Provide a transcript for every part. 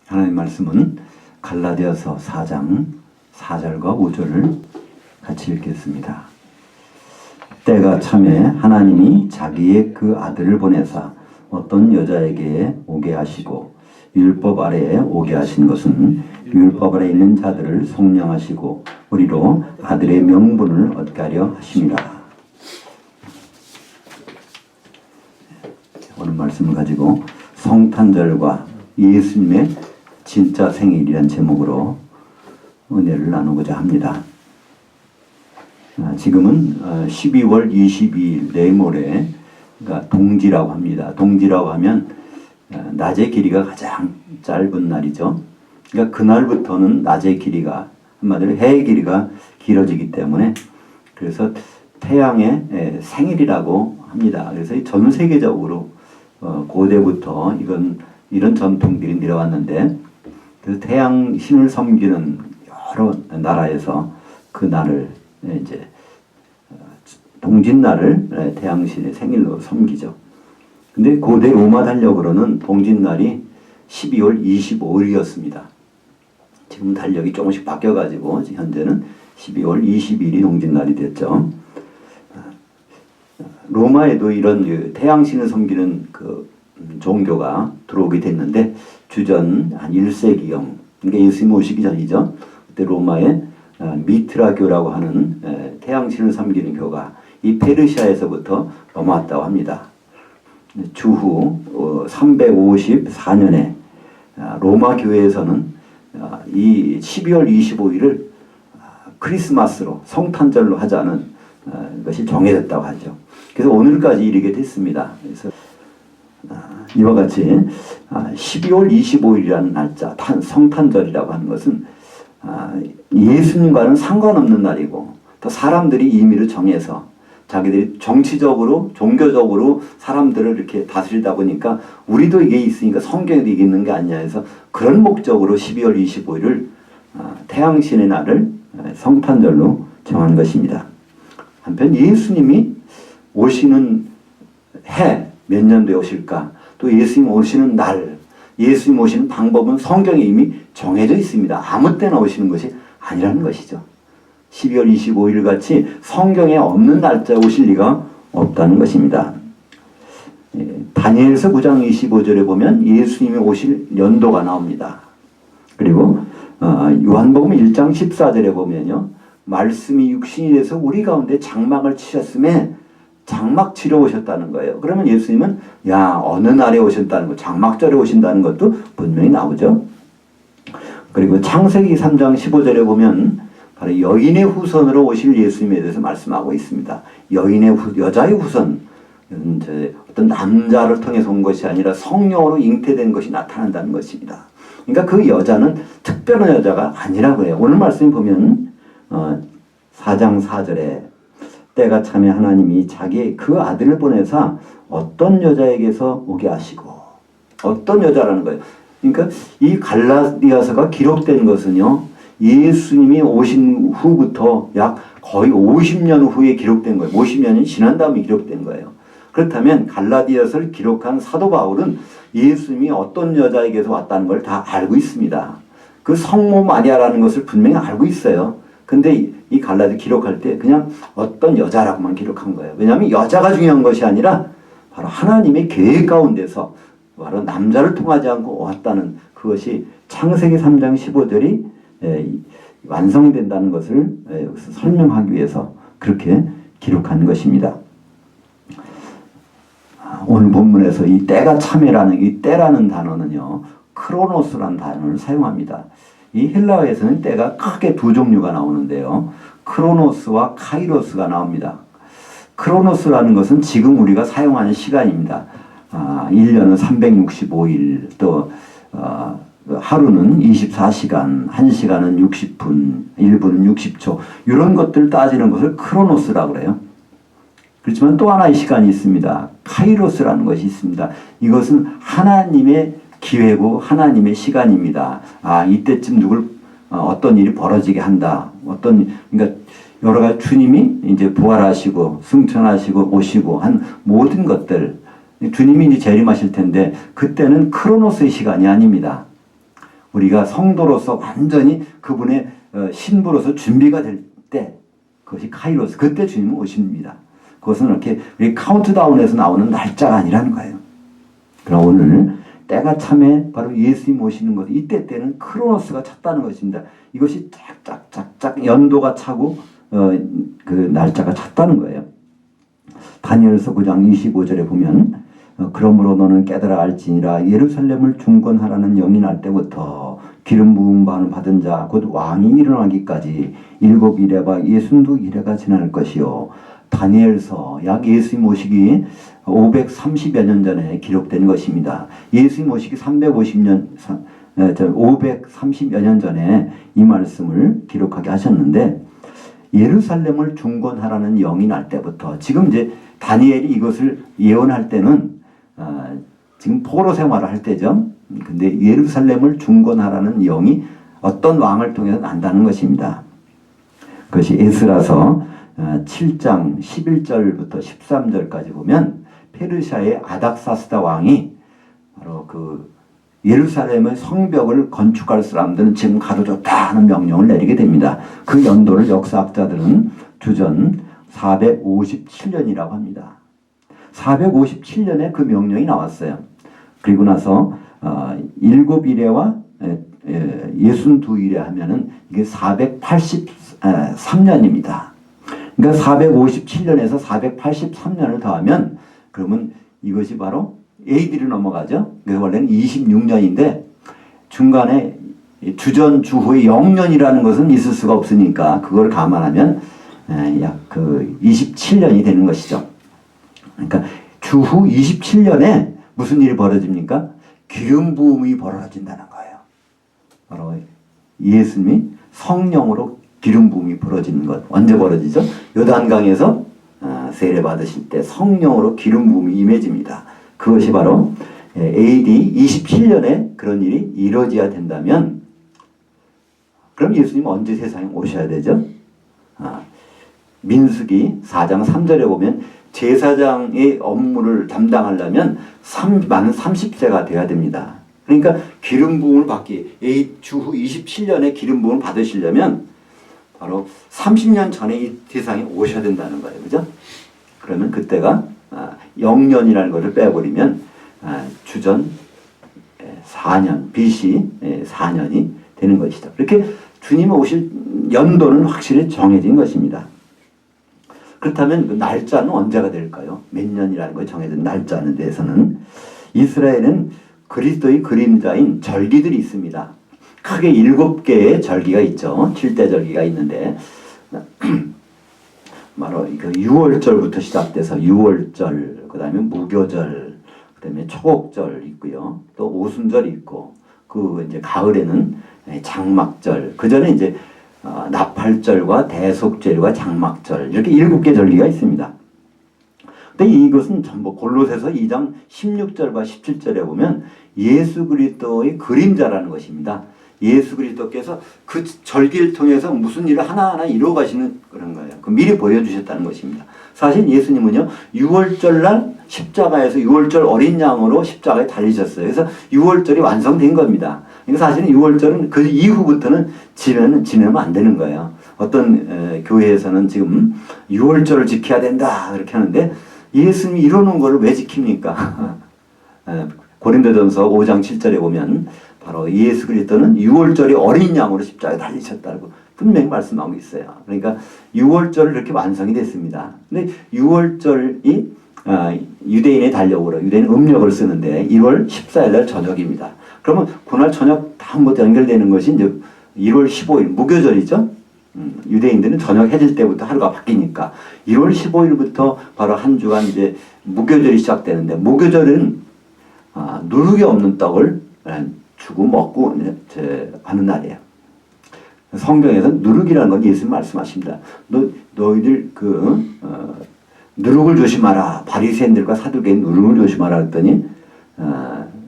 하나님 말씀은 갈라디아서 4장 4절과 5절을 같이 읽겠습니다. 때가 참에 하나님이 자기의 그 아들을 보내사 어떤 여자에게 오게 하시고 율법 아래에 오게 하신 것은 율법 아래에 있는 자들을 속량하시고 우리로 아들의 명분을 얻게 하려 하심이라. 오늘 말씀을 가지고 성탄절과 예수님의 진짜 생일이란 제목으로 은혜를 나누고자 합니다. 지금은 12월 22일 내일 모레 그러니까 동지라고 합니다. 동지라고 하면 낮의 길이가 가장 짧은 날이죠. 그러니까 그날부터는 낮의 길이가 한마디로 해의 길이가 길어지기 때문에 그래서 태양의 생일이라고 합니다. 그래서 전 세계적으로 고대부터 이런 전통들이 내려왔는데 그래서 태양 신을 섬기는 여러 나라에서 그 날을 이제 동짓날을 태양신의 생일로 섬기죠. 근데 고대 로마 달력으로는 동짓날이 12월 25일이었습니다. 지금 달력이 조금씩 바뀌어가지고 현재는 12월 20일이 동짓날이 됐죠. 로마에도 이런 태양신을 섬기는 그 종교가 들어오게 됐는데 주전 한 1세기경, 그러니까 예수님 오시기 전이죠. 그때 로마에 미트라교라고 하는 태양신을 섬기는 교가 이 페르시아에서부터 넘어왔다고 합니다. 주후 354년에 로마 교회에서는 이 12월 25일을 크리스마스로 성탄절로 하자는 것이 정해졌다고 하죠. 그래서 오늘까지 이르게 됐습니다. 그래서 이와 같이 12월 25일이라는 날짜, 성탄절이라고 하는 것은 예수님과는 상관없는 날이고 또 사람들이 임의를 정해서 자기들이 정치적으로 종교적으로 사람들을 이렇게 다스리다 보니까 우리도 이게 있으니까 성경에도 이게 있는 게 아니냐 해서 그런 목적으로 12월 25일을 태양신의 날을 성탄절로 정한 것입니다. 한편 예수님이 오시는 해 몇 년도에 오실까? 또 예수님 오시는 날, 예수님 오시는 방법은 성경에 이미 정해져 있습니다. 아무 때나 오시는 것이 아니라는 것이죠. 12월 25일 같이 성경에 없는 날짜에 오실 리가 없다는 것입니다. 다니엘서 9장 25절에 보면 예수님이 오실 연도가 나옵니다. 그리고 요한복음 1장 14절에 보면요. 말씀이 육신이 돼서 우리 가운데 장막을 치셨음에 장막 치러 오셨다는 거예요. 그러면 예수님은 어느 날에 오셨다는 거, 장막절에 오신다는 것도 분명히 나오죠. 그리고 창세기 3장 15절에 보면 바로 여인의 후손으로 오실 예수님에 대해서 말씀하고 있습니다. 여자의 후손, 어떤 남자를 통해서 온 것이 아니라 성령으로 잉태된 것이 나타난다는 것입니다. 그러니까 그 여자는 특별한 여자가 아니라고 해요. 오늘 말씀 보면 4장 4절에 때가 참에 하나님이 자기의 그 아들을 보내사 어떤 여자에게서 오게 하시고 어떤 여자라는 거예요. 그러니까 이 갈라디아서가 기록된 것은요. 예수님이 오신 후부터 약 거의 50년 후에 기록된 거예요. 50년이 지난 다음에 기록된 거예요. 그렇다면 갈라디아서를 기록한 사도 바울은 예수님이 어떤 여자에게서 왔다는 걸 다 알고 있습니다. 그 성모 마리아라는 것을 분명히 알고 있어요. 근데 이 갈라디 기록할 때 그냥 어떤 여자라고만 기록한 거예요. 왜냐하면 여자가 중요한 것이 아니라 바로 하나님의 계획 가운데서 바로 남자를 통하지 않고 왔다는 그것이 창세기 3장 15절이 완성된다는 것을 여기서 설명하기 위해서 그렇게 기록한 것입니다. 오늘 본문에서 이 때가 참회라는 이 때라는 단어는요. 크로노스라는 단어를 사용합니다. 이 헬라어에서는 때가 크게 두 종류가 나오는데요. 크로노스와 카이로스가 나옵니다. 크로노스라는 것은 지금 우리가 사용하는 시간입니다. 1년은 365일, 또 하루는 24시간, 1시간은 60분, 1분은 60초 이런 것들 따지는 것을 크로노스라고 그래요. 그렇지만 또 하나의 시간이 있습니다. 카이로스라는 것이 있습니다. 이것은 하나님의 기회고 하나님의 시간입니다. 이때쯤 어떤 일이 벌어지게 한다. 그러니까 여러 가지 주님이 이제 부활하시고 승천하시고 오시고 한 모든 것들 주님이 이제 재림하실 텐데 그때는 크로노스의 시간이 아닙니다. 우리가 성도로서 완전히 그분의 신부로서 준비가 될 때, 그것이 카이로스, 그때 주님은 오십니다. 그것은 이렇게 우리 카운트다운에서 나오는 날짜가 아니라는 거예요. 그럼 오늘 때가 참에 바로 예수님 오시는 것, 이때 때는 크로노스가 찼다는 것입니다. 이것이 짝짝짝짝 연도가 차고 그 날짜가 찼다는 거예요. 다니엘서 9장 25절에 보면 그러므로 너는 깨달아 알지니라 예루살렘을 중건하라는 영이 날 때부터 기름 부음을 받은 자 곧 왕이 일어나기까지 7이레와 62이레가 지날 것이요. 다니엘서 약 예수님 오시기 530여 년 전에 기록된 것입니다. 예수님 오시기 530여 년 전에 이 말씀을 기록하게 하셨는데, 예루살렘을 중건하라는 영이 날 때부터, 지금 이제 다니엘이 이것을 예언할 때는 지금 포로 생활을 할 때죠. 근데 예루살렘을 중건하라는 영이 어떤 왕을 통해서 난다는 것입니다. 그것이 에스라서 7장 11절부터 13절까지 보면 페르시아의 아닥사스다 왕이 바로 그 예루살렘의 성벽을 건축할 사람들은 지금 가둬줬다 하는 명령을 내리게 됩니다. 그 연도를 역사학자들은 주전 457년이라고 합니다. 457년에 그 명령이 나왔어요. 그리고 나서 7이레와 62이레 하면은 이게 483년입니다. 그러니까 457년에서 483년을 더하면 그러면 이것이 바로 AD로 넘어가죠. 그래서 원래는 26년인데 중간에 주전 주후에 0년이라는 것은 있을 수가 없으니까 그걸 감안하면 약 그 27년이 되는 것이죠. 그러니까 주후 27년에 무슨 일이 벌어집니까? 기름 부음이 벌어진다는 거예요. 바로 예수님이 성령으로 기름 부음이 벌어지는 것. 언제 벌어지죠? 요단강에서 세례 받으실 때 성령으로 기름 부음이 임해집니다. 그것이 바로 AD 27년에 그런 일이 이루어져야 된다면, 그럼 예수님 언제 세상에 오셔야 되죠? 민수기 4장 3절에 보면 제사장의 업무를 담당하려면 만 30세가 돼야 됩니다. 그러니까 기름 부음을 받기, 주후 27년에 기름 부음을 받으시려면 바로 30년 전에 이 세상에 오셔야 된다는 거예요. 그죠? 그러면 그때가 0년이라는 것을 빼버리면 주전 4년, BC 4년이 되는 것이죠. 이렇게 주님이 오실 연도는 확실히 정해진 것입니다. 그렇다면 그 날짜는 언제가 될까요? 몇 년이라는 걸 정해진 날짜에 대해서는 이스라엘은 그리스도의 그림자인 절기들이 있습니다. 크게 7개의 절기가 있죠. 7대 절기가 있는데 바로 그 6월절부터 시작돼서 6월절, 그 다음에 무교절, 그 다음에 초곡절 있고요. 또 오순절이 있고, 그 이제 가을에는 장막절, 그 전에 이제 나팔절과 대속절과 장막절, 이렇게 7개 절기가 있습니다. 근데 이것은 전부 골로새서 2장 16절과 17절에 보면 예수 그리스도의 그림자라는 것입니다. 예수 그리스도께서 그 절기를 통해서 무슨 일을 하나하나 이루어 가시는 그런 거예요. 그 미리 보여주셨다는 것입니다. 사실 예수님은요, 6월절 날 십자가에서 6월절 어린 양으로 십자가에 달리셨어요. 그래서 6월절이 완성된 겁니다. 그러니까 사실은 6월절은 그 이후부터는 지내면 안 되는 거예요. 어떤 교회에서는 지금 6월절을 지켜야 된다 그렇게 하는데, 예수님이 이러는 거를 왜 지킵니까? 고린도전서 5장 7절에 보면 바로 예수 그리스도는 6월절이 어린 양으로 십자가에 달리셨다고 분명히 말씀하고 있어요. 그러니까 6월절을 이렇게 완성이 됐습니다. 근데 6월절이 유대인의 달력으로, 유대인 음력을 쓰는데 1월 14일 날 저녁입니다. 그러면 그날 저녁 다음부터 연결되는 것이 이제 1월 15일 무교절이죠. 유대인들은 저녁 해질 때부터 하루가 바뀌니까 1월 15일부터 바로 한 주간 이제 무교절이 시작되는데, 무교절은 누룩이 없는 떡을 주고 먹고 하는 날이에요. 성경에서 누룩이라는 건 예수님 말씀하십니다. 너희들 누룩을 조심하라. 바리새인들과 사두개인 누룩을 조심하라 했더니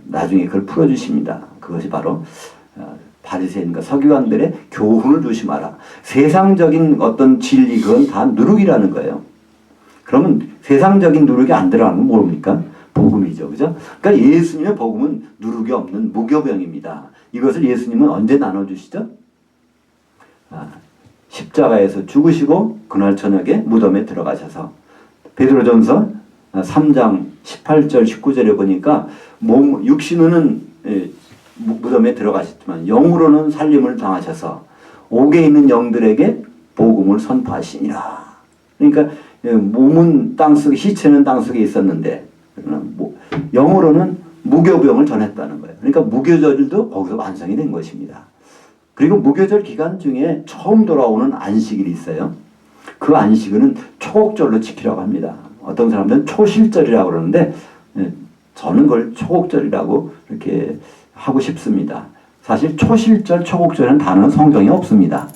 나중에 그걸 풀어주십니다. 그것이 바로 바리새인과 서기관들의 교훈을 조심하라. 세상적인 어떤 진리, 그건 다 누룩이라는 거예요. 그러면 세상적인 누룩이 안 들어가는 건 뭡니까? 복음이죠. 그죠? 그러니까 예수님의 복음은 누룩이 없는 무교병입니다. 이것을 예수님은 언제 나눠주시죠? 십자가에서 죽으시고 그날 저녁에 무덤에 들어가셔서 베드로전서 3장 18절 19절에 보니까 육신으로는 무덤에 들어가셨지만 영으로는 살림을 당하셔서 옥에 있는 영들에게 복음을 선포하시니라. 그러니까 몸은 땅속에 시체는 땅속에 있었는데 영으로는 무교병을 전했다는 거예요. 그러니까 무교절도 거기서 완성이 된 것입니다. 그리고 무교절 기간 중에 처음 돌아오는 안식일이 있어요. 그 안식일은 초곡절로 지키라고 합니다. 어떤 사람들은 초실절이라고 그러는데 저는 그걸 초곡절이라고 이렇게 하고 싶습니다. 사실 초실절, 초곡절이라는 단어는 성경에 없습니다.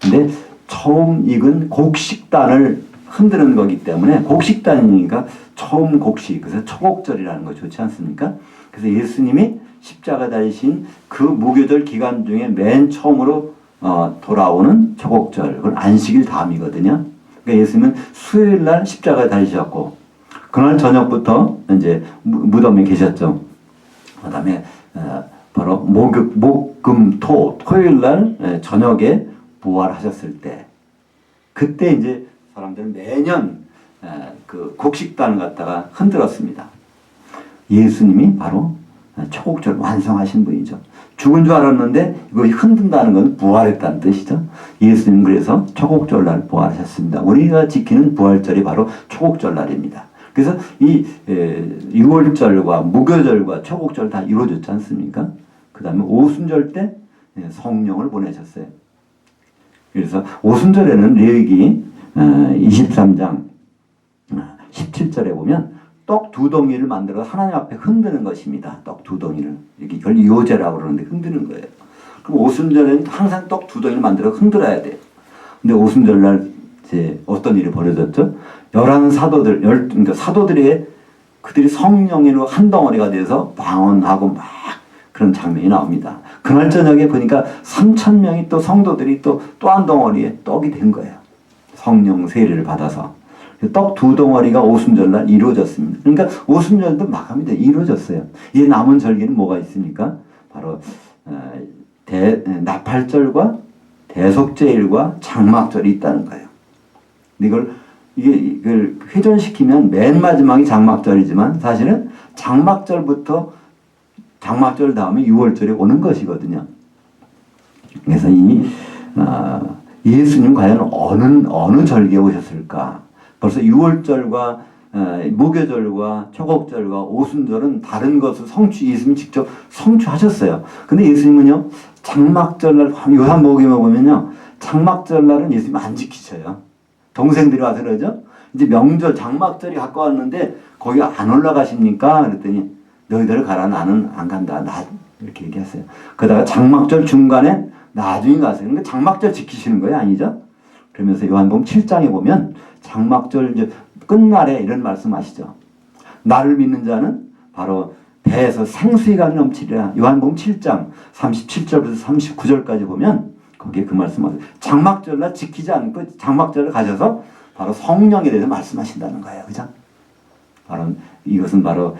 근데 처음 익은 곡식단을 흔드는 거기 때문에 곡식단이니까 처음 곡식, 그래서 초곡절이라는 거 좋지 않습니까? 그래서 예수님이 십자가 달리신 그 무교절 기간 중에 맨 처음으로 돌아오는 초곡절, 그건 안식일 다음이거든요. 그러니까 예수님은 수요일 날 십자가 달리셨고 그날 저녁부터 이제 무덤에 계셨죠. 그다음에 바로 목, 금, 토요일 날 저녁에 부활하셨을 때 그때 이제 사람들은 매년 그 곡식단을 갖다가 흔들었습니다. 예수님이 바로 초곡절 완성하신 분이죠. 죽은 줄 알았는데 이거 흔든다는 건 부활했다는 뜻이죠. 예수님 그래서 초곡절날 부활하셨습니다. 우리가 지키는 부활절이 바로 초곡절날입니다. 그래서 이 6월절과 무교절과 초곡절 다 이루어졌지 않습니까? 그 다음에 오순절 때 성령을 보내셨어요. 그래서 오순절에는 레위기 23장 17절에 보면 떡 두 덩이를 만들어 하나님 앞에 흔드는 것입니다. 떡 두 덩이를. 이걸 요제라고 그러는데 흔드는 거예요. 그럼 오순절에는 항상 떡 두 덩이를 만들어 흔들어야 돼요. 근데 오순절날 이제 어떤 일이 벌어졌죠? 11사도들, 그러니까 사도들의 그들이 성령으로 한 덩어리가 돼서 방언하고 막 그런 장면이 나옵니다. 그날 저녁에 보니까 3,000명이 또 성도들이 또 한 덩어리에 떡이 된 거예요. 성령 세례를 받아서. 떡 두 덩어리가 오순절날 이루어졌습니다. 그러니까 오순절도 마감이 이루어졌어요. 이 남은 절기는 뭐가 있습니까? 바로 나팔절과 대속제일과 장막절이 있다는 거예요. 이걸 회전시키면 맨 마지막이 장막절이지만 사실은 장막절부터 장막절 다음에 6월절이 오는 것이거든요. 그래서 예수님 과연 어느 절기에 오셨을까? 벌써 6월절과 무교절과 초곡절과 오순절은 다른 것을 예수님이 직접 성취하셨어요. 근데 예수님은요, 장막절날, 요한복음에 보면요, 장막절날은 예수님 안 지키셔요. 동생들이 와서 그러죠? 이제 명절, 장막절이 가까웠는데 거기 안 올라가십니까? 그랬더니 너희들 가라, 나는 안 간다. 이렇게 얘기했어요. 그러다가 장막절 중간에 나중에 가세요. 그러니까 장막절 지키시는 거예요? 아니죠? 그러면서 요한복음 7장에 보면 장막절 이제 끝날에 이런 말씀하시죠. 나를 믿는 자는 바로 배에서 생수의 강이 넘치리라. 요한복음 7장 37절부터 39절까지 보면 거기에 그 말씀하세요. 장막절날 지키지 않고 장막절을 가셔서 바로 성령에 대해서 말씀하신다는 거예요. 그죠? 바로 이것은 바로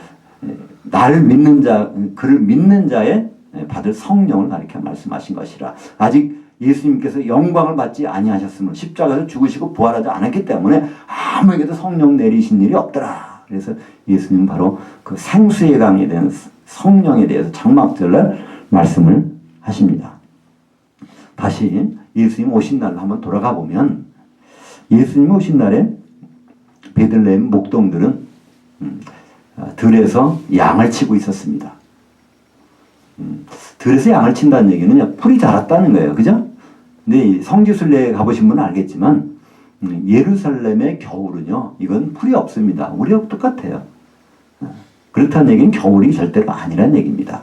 나를 믿는 자, 그를 믿는 자의 받을 성령을 가리켜 말씀하신 것이라. 아직 예수님께서 영광을 받지 아니하셨으므로 십자가에서 죽으시고 부활하지 않았기 때문에 아무에게도 성령 내리신 일이 없더라. 그래서 예수님은 바로 그 생수의 강에 대한 성령에 대해서 장막절날 말씀을 하십니다. 다시 예수님 오신 날로 한번 돌아가 보면 예수님 오신 날에 베들레헴 목동들은 들에서 양을 치고 있었습니다. 들에서 양을 친다는 얘기는 풀이 자랐다는 거예요. 그죠? 근데 성지순례에 가보신 분은 알겠지만 예루살렘의 겨울은요, 이건 풀이 없습니다. 우리하고 똑같아요. 그렇다는 얘기는 겨울이 절대로 아니란 얘기입니다.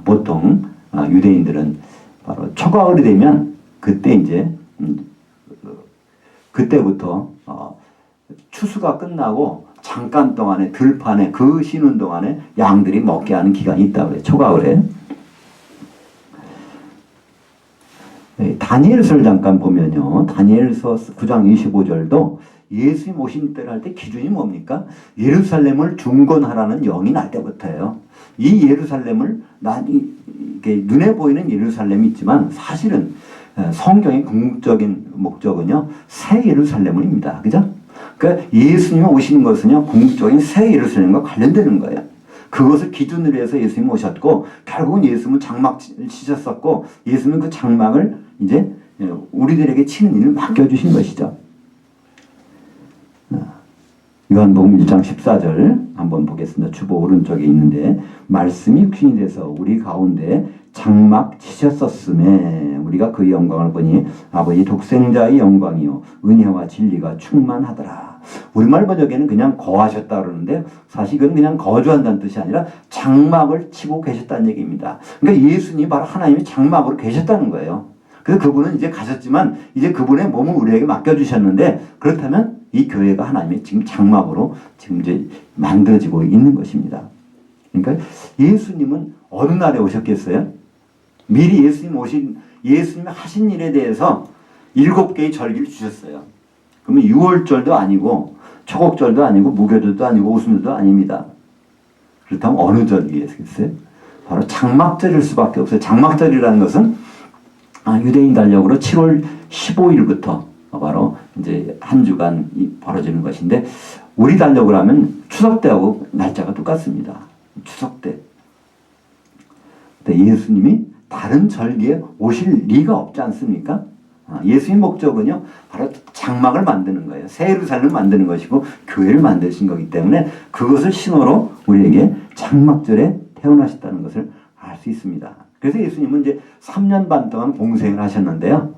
보통 유대인들은 바로 초가을이 되면 그때 이제 그때부터 추수가 끝나고 잠깐 동안에 들판에 그 쉬는 동안에 양들이 먹게 하는 기간이 있다고 그래요. 초가을에. 다니엘서를 잠깐 보면요. 다니엘서 9장 25절도 예수님 오신 때를 할 때 기준이 뭡니까? 예루살렘을 중건하라는 영이 날 때부터예요. 이 예루살렘을 이게 눈에 보이는 예루살렘이 있지만 사실은 성경의 궁극적인 목적은요, 새 예루살렘입니다. 그죠? 그러니까 예수님이 오시는 것은요, 궁극적인 새 예루살렘과 관련되는 거예요. 그것을 기준으로 해서 예수님이 오셨고, 결국은 예수님은 장막을 치셨었고, 예수님은 그 장막을 이제 우리들에게 치는 일을 맡겨주신 것이죠. 요한복음 1장 14절 한번 보겠습니다. 주보 오른쪽에 있는데, 말씀이 육신이 돼서 우리 가운데 장막 치셨었음에 우리가 그의 영광을 보니 아버지 독생자의 영광이요 은혜와 진리가 충만하더라. 우리말 번역에는 그냥 거하셨다 그러는데 사실 그건 그냥 거주한다는 뜻이 아니라 장막을 치고 계셨다는 얘기입니다. 그러니까 예수님이 바로 하나님이 장막으로 계셨다는 거예요. 그래서 그분은 이제 가셨지만 이제 그분의 몸을 우리에게 맡겨주셨는데, 그렇다면 이 교회가 하나님의 지금 장막으로 지금 이제 만들어지고 있는 것입니다. 그러니까 예수님은 어느 날에 오셨겠어요? 미리 예수님이 하신 일에 대해서 7개의 절기를 주셨어요. 그러면 6월절도 아니고 초곡절도 아니고 무교절도 아니고 오순절도 아닙니다. 그렇다면 어느 절기겠어요? 바로 장막절일 수밖에 없어요. 장막절이라는 것은 유대인 달력으로 7월 15일부터 바로 이제 한 주간 벌어지는 것인데, 우리 달력으로 하면 추석 때하고 날짜가 똑같습니다. 추석 때. 예수님이 다른 절기에 오실 리가 없지 않습니까? 예수님 목적은요, 바로 장막을 만드는 거예요. 새 예루살렘을 만드는 것이고 교회를 만드신 거기 때문에 그것을 신호로 우리에게 장막절에 태어나셨다는 것을 알 수 있습니다. 그래서 예수님은 이제 3년 반 동안 공생을 하셨는데요.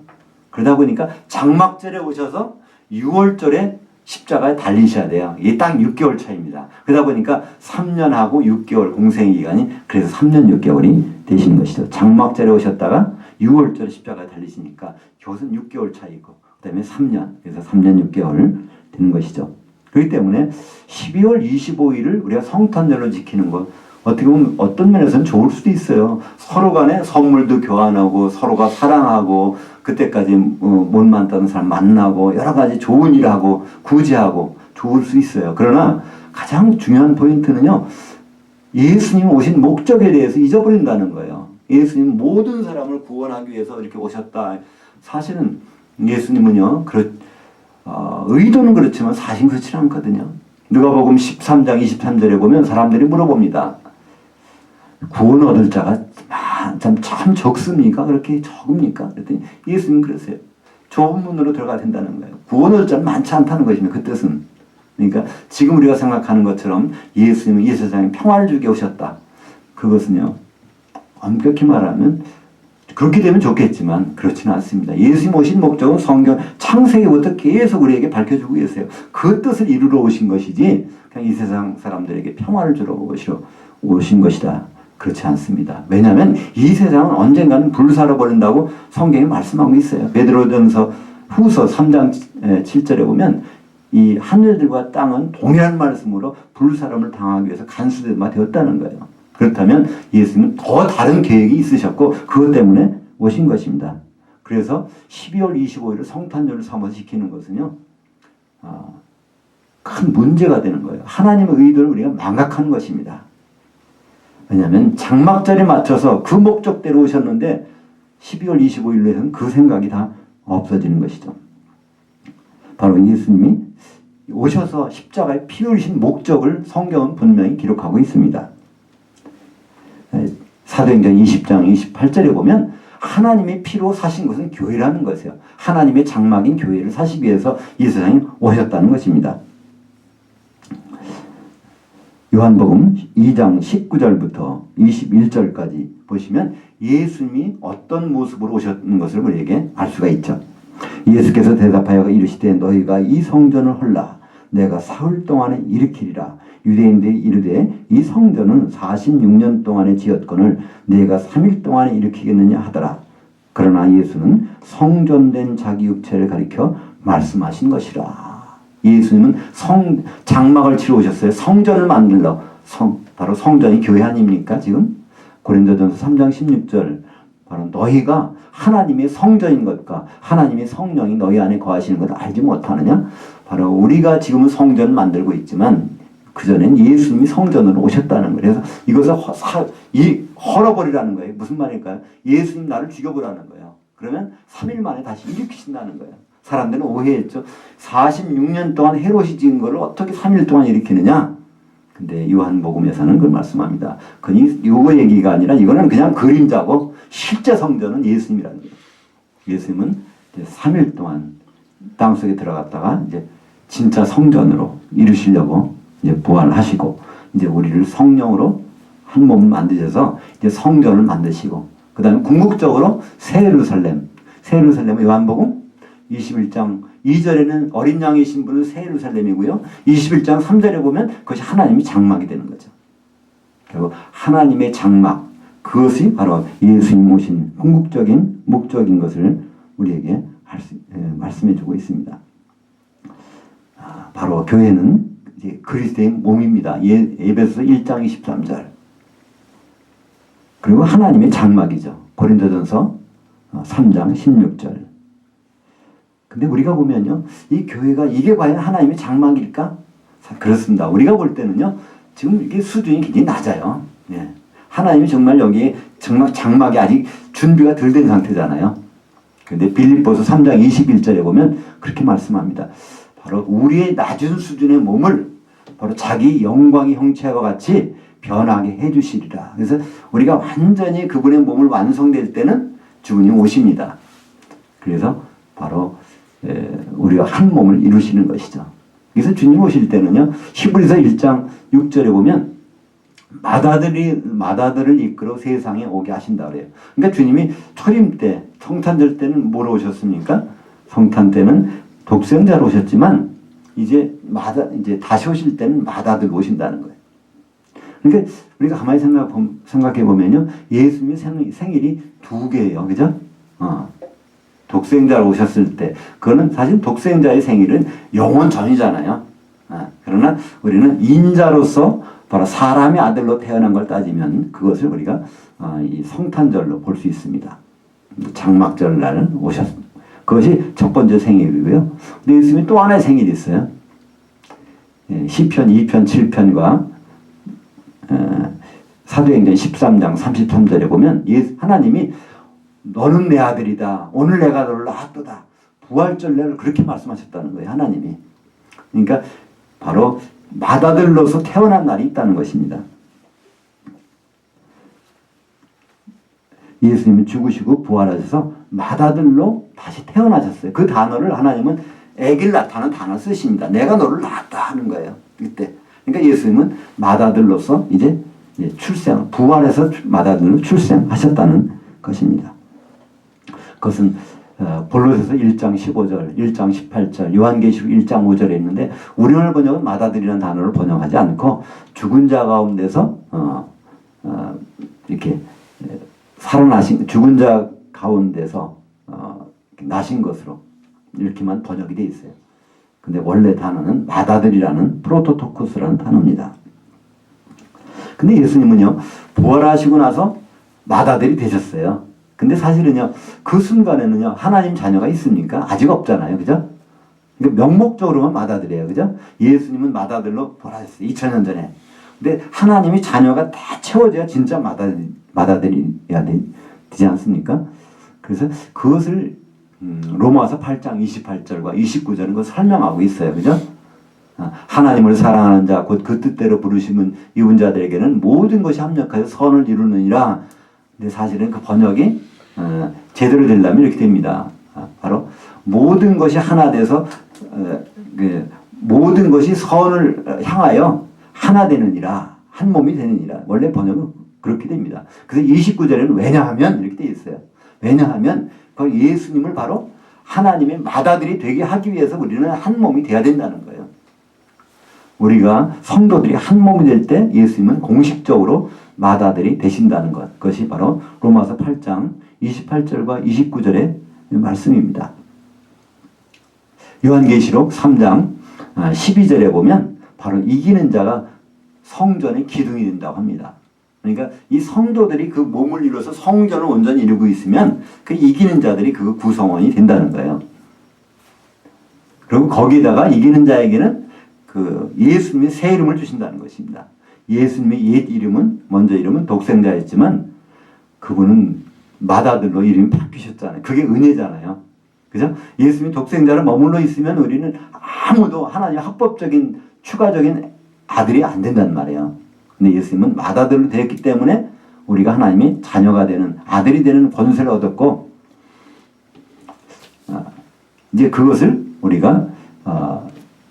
그러다 보니까 장막절에 오셔서 6월절에 십자가에 달리셔야 돼요. 이게 딱 6개월 차입니다. 그러다 보니까 3년하고 6개월 공생의 기간이 그래서 3년 6개월이 되시는 것이죠. 장막절에 오셨다가 6월절에 십자가에 달리시니까 그것은 6개월 차이고 그 다음에 3년, 그래서 3년 6개월 되는 것이죠. 그렇기 때문에 12월 25일을 우리가 성탄절로 지키는 것, 어떻게 보면 어떤 면에서는 좋을 수도 있어요. 서로 간에 선물도 교환하고 서로가 사랑하고 그때까지 못 만났던 사람 만나고 여러 가지 좋은 일하고 구제하고 좋을 수 있어요. 그러나 가장 중요한 포인트는요, 예수님 오신 목적에 대해서 잊어버린다는 거예요. 예수님 모든 사람을 구원하기 위해서 이렇게 오셨다. 사실은 예수님은요, 의도는 그렇지만 사실 그렇지 않거든요. 누가복음 13장 23절에 보면 사람들이 물어봅니다. 구원 얻을 자가 참 적습니까? 그렇게 적습니까? 그랬더니 예수님 그러세요. 좁은 문으로 들어가야 된다는 거예요. 구원 얻을 자는 많지 않다는 것입니다. 그 뜻은. 그러니까 지금 우리가 생각하는 것처럼 예수님은 이 세상에 평화를 주게 오셨다. 그것은요, 엄격히 말하면 그렇게 되면 좋겠지만 그렇지는 않습니다. 예수님 오신 목적은 성경 창세기부터 계속 우리에게 밝혀주고 계세요. 그 뜻을 이루러 오신 것이지 그냥 이 세상 사람들에게 평화를 주러 오신 것이다. 그렇지 않습니다. 왜냐하면 이 세상은 언젠가는 불사러 버린다고 성경에 말씀하고 있어요. 베드로전서 후서 3장 7절에 보면 이 하늘들과 땅은 동일한 말씀으로 불사름을 당하기 위해서 간수되마 되었다는 거예요. 그렇다면 예수님은 더 다른 계획이 있으셨고 그것 때문에 오신 것입니다. 그래서 12월 25일을 성탄절을 삼아서 지키는 것은요, 큰 문제가 되는 거예요. 하나님의 의도를 우리가 망각하는 것입니다. 왜냐하면 장막절에 맞춰서 그 목적대로 오셨는데 12월 25일에는 그 생각이 다 없어지는 것이죠. 바로 예수님이 오셔서 십자가에 피 흘리신 목적을 성경은 분명히 기록하고 있습니다. 사도행전 20장 28절에 보면 하나님의 피로 사신 것은 교회라는 것이에요. 하나님의 장막인 교회를 사시기 위해서 이 세상에 오셨다는 것입니다. 요한복음 2장 19절부터 21절까지 보시면 예수님이 어떤 모습으로 오셨는 것을 우리에게 알 수가 있죠. 예수께서 대답하여 이르시되 너희가 이 성전을 헐라 내가 사흘 동안에 일으키리라. 유대인들이 이르되 이 성전은 46년 동안에 지었거늘 내가 3일 동안에 일으키겠느냐 하더라. 그러나 예수는 성전된 자기 육체를 가리켜 말씀하신 것이라. 예수님은 장막을 치러 오셨어요. 성전을 만들러. 바로 성전이 교회 아닙니까 지금? 고린도전서 3장 16절 바로 너희가 하나님의 성전인 것과 하나님의 성령이 너희 안에 거하시는 것을 알지 못하느냐? 바로 우리가 지금은 성전을 만들고 있지만 그전엔 예수님이 성전으로 오셨다는 거예요. 그래서 이것을 헐어버리라는 거예요. 무슨 말일까요? 예수님 나를 죽여보라는 거예요. 그러면 3일 만에 다시 일으키신다는 거예요. 사람들은 오해했죠. 46년 동안 헤롯이 지은 것을 어떻게 3일 동안 일으키느냐? 근데 요한복음에서는 그걸 말씀합니다. 그니 요거 얘기가 아니라 이거는 그냥 그림자고 실제 성전은 예수님이라는 거예요. 예수님은 이제 3일 동안 땅속에 들어갔다가 이제 진짜 성전으로 이루시려고 이제 부활하시고 이제 우리를 성령으로 한 몸을 만드셔서 이제 성전을 만드시고 그다음에 궁극적으로 새 예루살렘은 요한복음 21장 2절에는 어린 양이신 분은 새 예루살렘이고요. 21장 3절에 보면 그것이 하나님의 장막이 되는 거죠. 결국 하나님의 장막 그것이 바로 예수님 오신 궁극적인 목적인 것을 우리에게 말씀해 주고 있습니다. 바로 교회는 이제 그리스도의 몸입니다. 에베소서 1장 23절. 그리고 하나님의 장막이죠. 고린도전서 3장 16절. 근데 우리가 보면요, 이 교회가 이게 과연 하나님의 장막일까? 그렇습니다. 우리가 볼 때는요, 지금 이게 수준이 굉장히 낮아요. 예. 하나님이 정말 여기에 정말 장막이 아직 준비가 덜 된 상태잖아요. 근데 빌립보서 3장 21절에 보면 그렇게 말씀합니다. 바로 우리의 낮은 수준의 몸을 바로 자기 영광의 형체와 같이 변하게 해주시리라. 그래서 우리가 완전히 그분의 몸을 완성될 때는 주님 오십니다. 그래서 바로 우리가 한 몸을 이루시는 것이죠. 그래서 주님 오실 때는요, 히브리서 1장 6절에 보면 마다들을 이끌어 세상에 오게 하신다 그래요. 그러니까 주님이 초림 때, 성탄절 때는 뭐로 오셨습니까? 성탄 때는 독생자로 오셨지만 이제 다시 오실 때는 마다들 오신다는 거예요. 그러니까 우리가 가만히 생각해 보면요, 예수님의 생일이 두 개예요, 그죠? 독생자로 오셨을 때, 그거는 사실 독생자의 생일은 영원 전이잖아요. 그러나 우리는 인자로서 바로 사람의 아들로 태어난 걸 따지면 그것을 우리가 이 성탄절로 볼 수 있습니다. 장막절 날 오셨습니다. 그것이 첫 번째 생일이고요. 근데 예수님이 또 하나의 생일이 있어요. 시편 2편 7편과 사도행전 13장 33절에 보면 하나님이 너는 내 아들이다. 오늘 내가 너를 낳았도다. 부활절 날 그렇게 말씀하셨다는 거예요. 하나님이. 그러니까 바로 맏아들로서 태어난 날이 있다는 것입니다. 예수님이 죽으시고 부활하셔서 맏아들로 다시 태어나셨어요. 그 단어를 하나님은 에길라타는 단어를 쓰십니다. 내가 너를 낳았다 하는 거예요. 이때. 그러니까 예수님은 맏아들로서 이제 부활해서 맏아들로 출생하셨다는 것입니다. 그것은 볼로새서 1장 15절, 1장 18절, 요한계시록 1장 5절에 있는데 우리말 번역은 맏아들이라는 단어를 번역하지 않고 죽은 자 가운데서 이렇게 살아나신 죽은 자 가운데서 나신 것으로 이렇게만 번역이 돼 있어요. 근데 원래 단어는 맏아들이라는 프로토토코스라는 단어입니다. 근데 예수님은요, 부활하시고 나서 맏아들이 되셨어요. 근데 사실은요, 그 순간에는요, 하나님 자녀가 있습니까? 아직 없잖아요. 그죠? 그러니까 명목적으로만 맏아들이에요. 그죠? 예수님은 맏아들로 부활하셨어요. 2000년 전에. 근데 하나님이 자녀가 다 채워져야 진짜 맏아들이야 되지 않습니까? 그래서 그것을 로마서 8장 28절과 29절은 그걸 설명하고 있어요. 그죠? 하나님을 사랑하는 자, 곧 그 뜻대로 부르심은 이운 자들에게는 모든 것이 합력하여 선을 이루느니라. 근데 사실은 그 번역이 제대로 되려면 이렇게 됩니다. 바로 모든 것이 하나 돼서 모든 것이 선을 향하여 하나 되느니라. 한 몸이 되느니라. 원래 번역은 그렇게 됩니다. 그래서 29절에는 왜냐하면 이렇게 되어 있어요. 왜냐하면 그 예수님을 바로 하나님의 맏아들이 되게 하기 위해서 우리는 한 몸이 돼야 된다는 거예요. 우리가 성도들이 한 몸이 될 때 예수님은 공식적으로 맏아들이 되신다는 것. 그것이 바로 로마서 8장 28절과 29절의 말씀입니다. 요한계시록 3장 12절에 보면 바로 이기는 자가 성전의 기둥이 된다고 합니다. 그러니까 이 성도들이 그 몸을 이루어서 성전을 온전히 이루고 있으면 그 이기는 자들이 그 구성원이 된다는 거예요. 그리고 거기에다가 이기는 자에게는 그 예수님의 새 이름을 주신다는 것입니다. 예수님의 옛 이름은 먼저 이름은 독생자였지만 그분은 맏아들로 이름이 바뀌셨잖아요. 그게 은혜잖아요. 그죠? 예수님이 독생자로 머물러 있으면 우리는 아무도 하나님 합법적인 추가적인 아들이 안 된단 말이에요. 근데 예수님은 맏아들로 되었기 때문에 우리가 하나님의 자녀가 되는 아들이 되는 권세를 얻었고 이제 그것을 우리가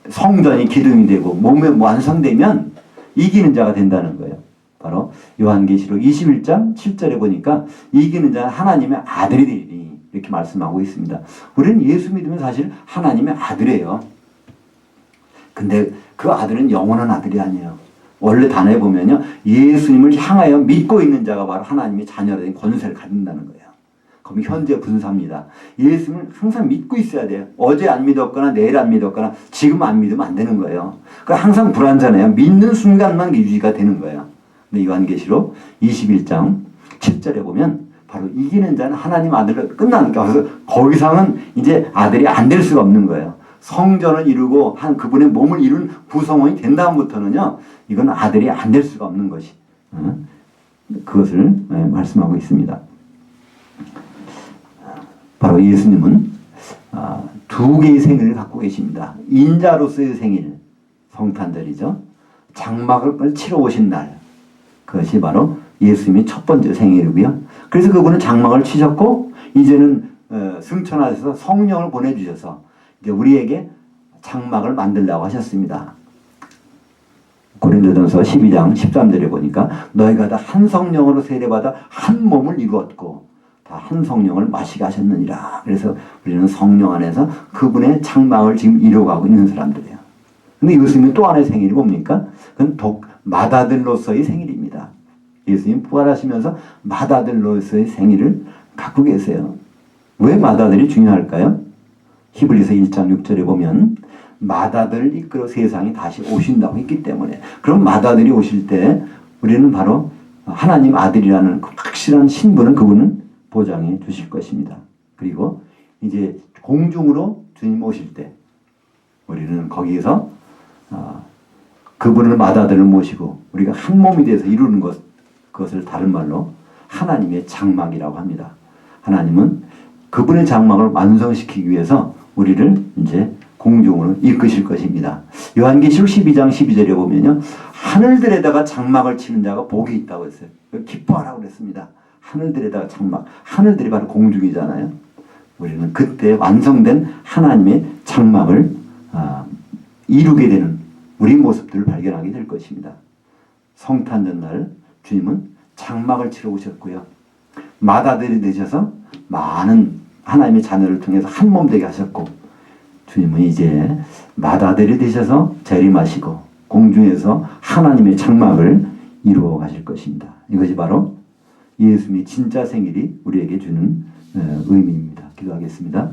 성전이 기둥이 되고 몸에 완성되면 이기는 자가 된다는 거예요. 바로 요한계시록 21장 7절에 보니까 이기는 자는 하나님의 아들이 되리니 이렇게 말씀하고 있습니다. 우리는 예수 믿으면 사실 하나님의 아들이에요. 근데 그 아들은 영원한 아들이 아니에요. 원래 단어에 보면요, 예수님을 향하여 믿고 있는 자가 바로 하나님의 자녀가 된 권세를 갖는다는 거예요. 그럼 현재 분사입니다. 예수님을 항상 믿고 있어야 돼요. 어제 안 믿었거나 내일 안 믿었거나 지금 안 믿으면 안 되는 거예요. 그러니까 항상 불안전해요. 믿는 순간만 유지가 되는 거예요. 근데 요한계시록 21장 7절에 보면 바로 이기는 자는 하나님 아들로 끝나는 거예요. 그래서 거기서는 이제 아들이 안 될 수가 없는 거예요. 성전을 이루고 한 그분의 몸을 이룬 구성원이 된 다음부터는요, 이건 아들이 안 될 수가 없는 것이 그것을 말씀하고 있습니다. 바로 예수님은 두 개의 생일을 갖고 계십니다. 인자로서의 생일, 성탄절이죠. 장막을 치러 오신 날, 그것이 바로 예수님의 첫 번째 생일이고요. 그래서 그분은 장막을 치셨고 이제는 승천하셔서 성령을 보내주셔서 이제 우리에게 장막을 만들라고 하셨습니다. 고린도전서 12장 13절에 보니까 너희가 다 한 성령으로 세례받아 한 몸을 이루었고 다 한 성령을 마시게 하셨느니라. 그래서 우리는 성령 안에서 그분의 장막을 지금 이루어가고 있는 사람들이에요. 근데 예수님은 또 하나의 생일이 뭡니까? 그건 맏아들로서의 생일입니다. 예수님 부활하시면서 맏아들로서의 생일을 갖고 계세요. 왜 맏아들이 중요할까요? 히브리서 1장 6절에 보면 맏아들을 이끌어 세상에 다시 오신다고 했기 때문에, 그럼 맏아들이 오실 때 우리는 바로 하나님 아들이라는 확실한 신분을 그분은 보장해 주실 것입니다. 그리고 이제 공중으로 주님 오실 때 우리는 거기에서 그분을 맏아들을 모시고 우리가 한 몸이 돼서 이루는 그것을 다른 말로 하나님의 장막이라고 합니다. 하나님은 그분의 장막을 완성시키기 위해서 우리를 이제 공중으로 이끄실 것입니다. 요한계시록 12장 12절에 보면요, 하늘들에다가 장막을 치는 자가 복이 있다고 했어요. 기뻐하라고 그랬습니다. 하늘들에다가 장막, 하늘들이 바로 공중이잖아요. 우리는 그때 완성된 하나님의 장막을 이루게 되는 우리 모습들을 발견하게 될 것입니다. 성탄절 날 주님은 장막을 치러 오셨고요. 맏아들이 되셔서 많은 하나님의 자녀를 통해서 한 몸 되게 하셨고, 주님은 이제 맏아들이 되셔서 재림하시고 공중에서 하나님의 장막을 이루어 가실 것입니다. 이것이 바로 예수님의 진짜 생일이 우리에게 주는 의미입니다. 기도하겠습니다.